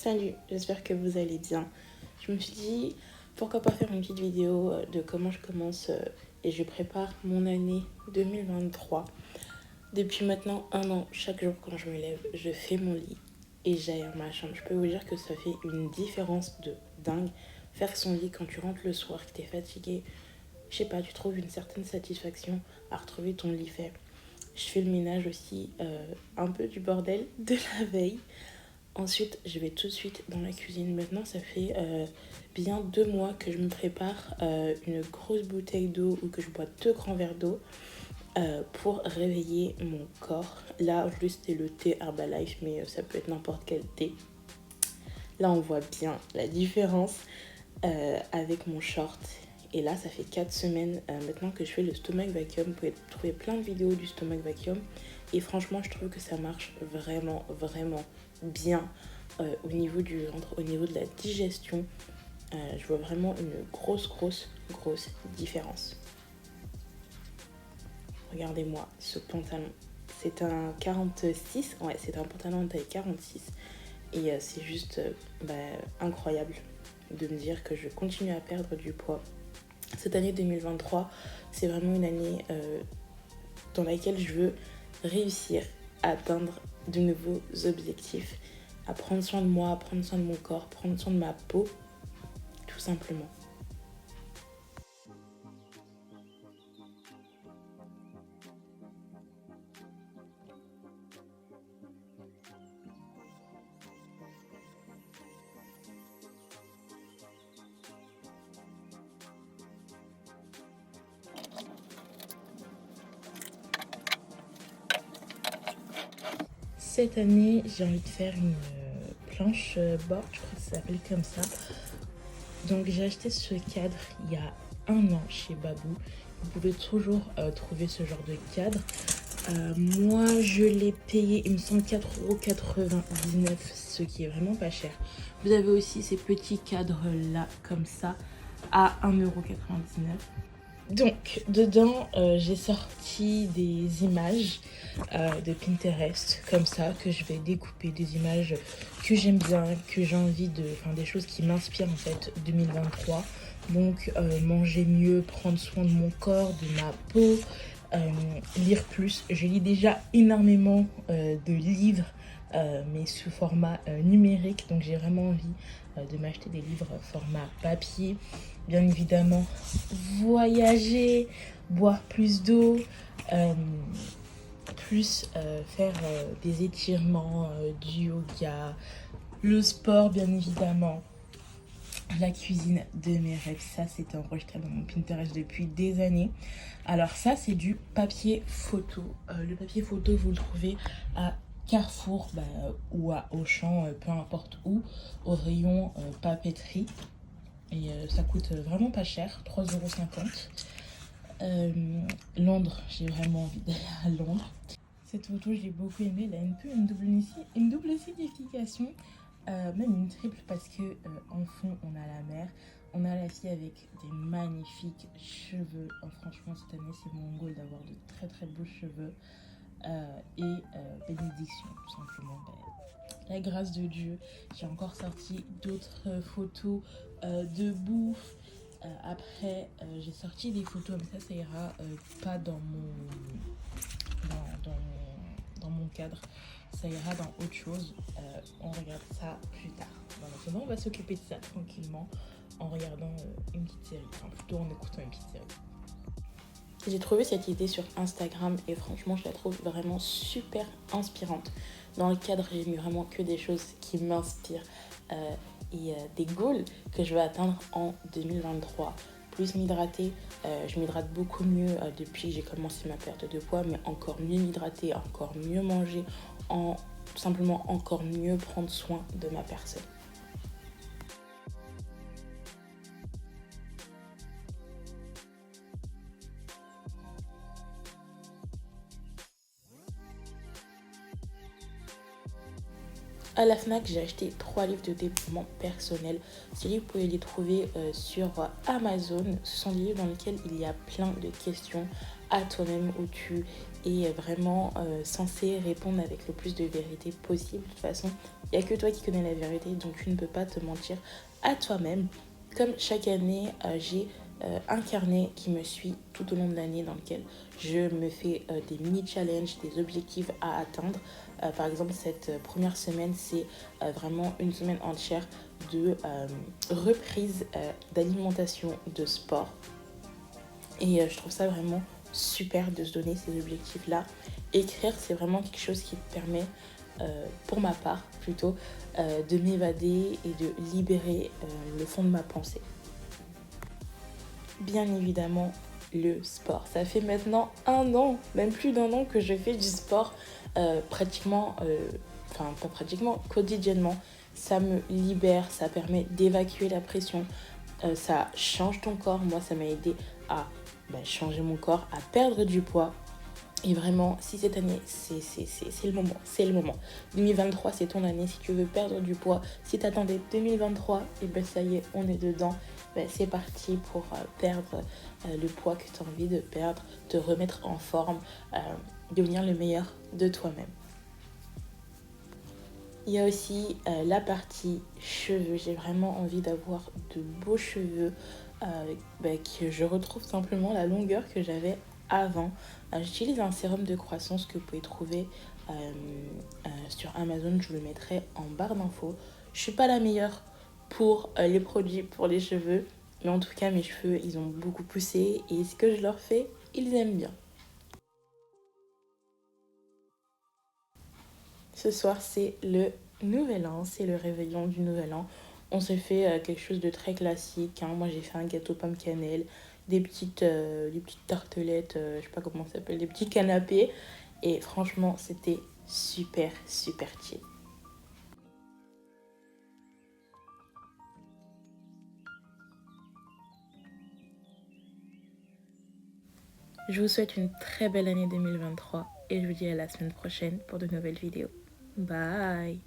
Salut, j'espère que vous allez bien. Je me suis dit, pourquoi pas faire une petite vidéo de comment je commence et je prépare mon année 2023. Depuis maintenant 1 an, chaque jour quand je me lève, je fais mon lit et j'aère ma chambre. Je peux vous dire que ça fait une différence de dingue. Faire son lit quand tu rentres le soir, que t'es fatigué, je sais pas, tu trouves une certaine satisfaction à retrouver ton lit fait. Je fais le ménage aussi, un peu du bordel de la veille. Ensuite, je vais tout de suite dans la cuisine. Maintenant, ça fait bien 2 mois que je me prépare une grosse bouteille d'eau ou que je bois 2 grands verres d'eau pour réveiller mon corps. Là, juste c'est le thé Herbalife, mais ça peut être n'importe quel thé. Là, on voit bien la différence avec mon short. Et là, ça fait 4 semaines maintenant que je fais le stomach vacuum. Vous pouvez trouver plein de vidéos du stomach vacuum. Et franchement, je trouve que ça marche vraiment, vraiment bien au niveau du ventre, au niveau de la digestion. Je vois vraiment une grosse différence. Regardez-moi ce pantalon. C'est un 46. Ouais, c'est un pantalon de taille 46. Et c'est juste incroyable de me dire que je continue à perdre du poids. Cette année 2023, c'est vraiment une année dans laquelle je veux réussir à atteindre de nouveaux objectifs, à prendre soin de moi, à prendre soin de mon corps, prendre soin de ma peau, tout simplement. Cette année, j'ai envie de faire une planche board, je crois que ça s'appelle comme ça. Donc j'ai acheté ce cadre il y a 1 an chez Babou. Vous pouvez toujours trouver ce genre de cadre. Moi, je l'ai payé, il me semble, 4,99€, ce qui est vraiment pas cher. Vous avez aussi ces petits cadres-là, comme ça, à 1,99€. Donc, dedans, j'ai sorti des images de Pinterest, comme ça, que je vais découper, des images que j'aime bien, que j'ai envie de... Enfin, des choses qui m'inspirent, en fait, 2023. Donc, manger mieux, prendre soin de mon corps, de ma peau, lire plus. Je lis déjà énormément de livres, mais sous format numérique, donc j'ai vraiment envie de m'acheter des livres format papier. Bien évidemment, voyager, boire plus d'eau, faire des étirements, du yoga, le sport bien évidemment, la cuisine de mes rêves. Ça, c'est enregistré dans mon Pinterest depuis des années. Alors ça, c'est du papier photo. Le papier photo, vous le trouvez à Carrefour ou à Auchan, peu importe où, au rayon papeterie. Et ça coûte vraiment pas cher, 3,50€. Londres, j'ai vraiment envie d'aller à Londres. Cette photo, je l'ai beaucoup aimée. Elle a un peu une double signification, même une triple, parce que en fond, on a la mer. On a la fille avec des magnifiques cheveux. Franchement, cette année, c'est mon goal d'avoir de très beaux cheveux. Bénédiction, tout simplement. La grâce de Dieu. J'ai encore sorti d'autres photos de bouffe. Après, j'ai sorti des photos, mais ça ira pas dans mon cadre. Ça ira dans autre chose. On regarde ça plus tard. Maintenant, on va s'occuper de ça tranquillement en regardant une petite série. Enfin, plutôt en écoutant une petite série. J'ai trouvé cette idée sur Instagram et franchement, je la trouve vraiment super inspirante. Dans le cadre, j'ai mis vraiment que des choses qui m'inspirent et des goals que je veux atteindre en 2023. Plus m'hydrater, je m'hydrate beaucoup mieux depuis que j'ai commencé ma perte de poids, mais encore mieux m'hydrater, encore mieux manger, tout simplement encore mieux prendre soin de ma personne. À la FNAC, j'ai acheté 3 livres de développement personnel. Ces livres, vous pouvez les trouver sur Amazon. Ce sont des livres dans lesquels il y a plein de questions à toi-même où tu est vraiment censé répondre avec le plus de vérité possible. De toute façon, il n'y a que toi qui connais la vérité, donc tu ne peux pas te mentir à toi-même. Comme chaque année, j'ai un carnet qui me suit tout au long de l'année dans lequel je me fais des mini-challenges, des objectifs à atteindre. Par exemple, cette première semaine, c'est vraiment une semaine entière de reprise d'alimentation, de sport. Et je trouve ça vraiment super de se donner ces objectifs-là. Écrire, c'est vraiment quelque chose qui te permet, pour ma part plutôt, de m'évader et de libérer le fond de ma pensée. Bien évidemment, le sport. Ça fait maintenant 1 an, même plus d'1 an que je fais du sport pas pratiquement, quotidiennement. Ça me libère, ça permet d'évacuer la pression, ça change ton corps. Moi, ça m'a aidé à changer mon corps, à perdre du poids. Et vraiment, si cette année, c'est le moment, c'est le moment. 2023, c'est ton année. Si tu veux perdre du poids, si tu attendais 2023, et ben ça y est, on est dedans. Ben, c'est parti pour perdre le poids que tu as envie de perdre, te remettre en forme, devenir le meilleur de toi-même. Il y a aussi la partie cheveux. J'ai vraiment envie d'avoir de beaux cheveux, que je retrouve simplement la longueur que j'avais avant. J'utilise un sérum de croissance que vous pouvez trouver sur Amazon. Je vous le mettrai en barre d'infos. Je suis pas la meilleure pour les produits pour les cheveux, mais en tout cas mes cheveux ils ont beaucoup poussé et ce que je leur fais, ils aiment bien. Ce soir, c'est le nouvel an, c'est le réveillon du nouvel an. On s'est fait quelque chose de très classique, hein. Moi, j'ai fait un gâteau pomme cannelle, des petites tartelettes, je sais pas comment ça s'appelle, des petits canapés. Et franchement, c'était super, super chill. Je vous souhaite une très belle année 2023 et je vous dis à la semaine prochaine pour de nouvelles vidéos. Bye!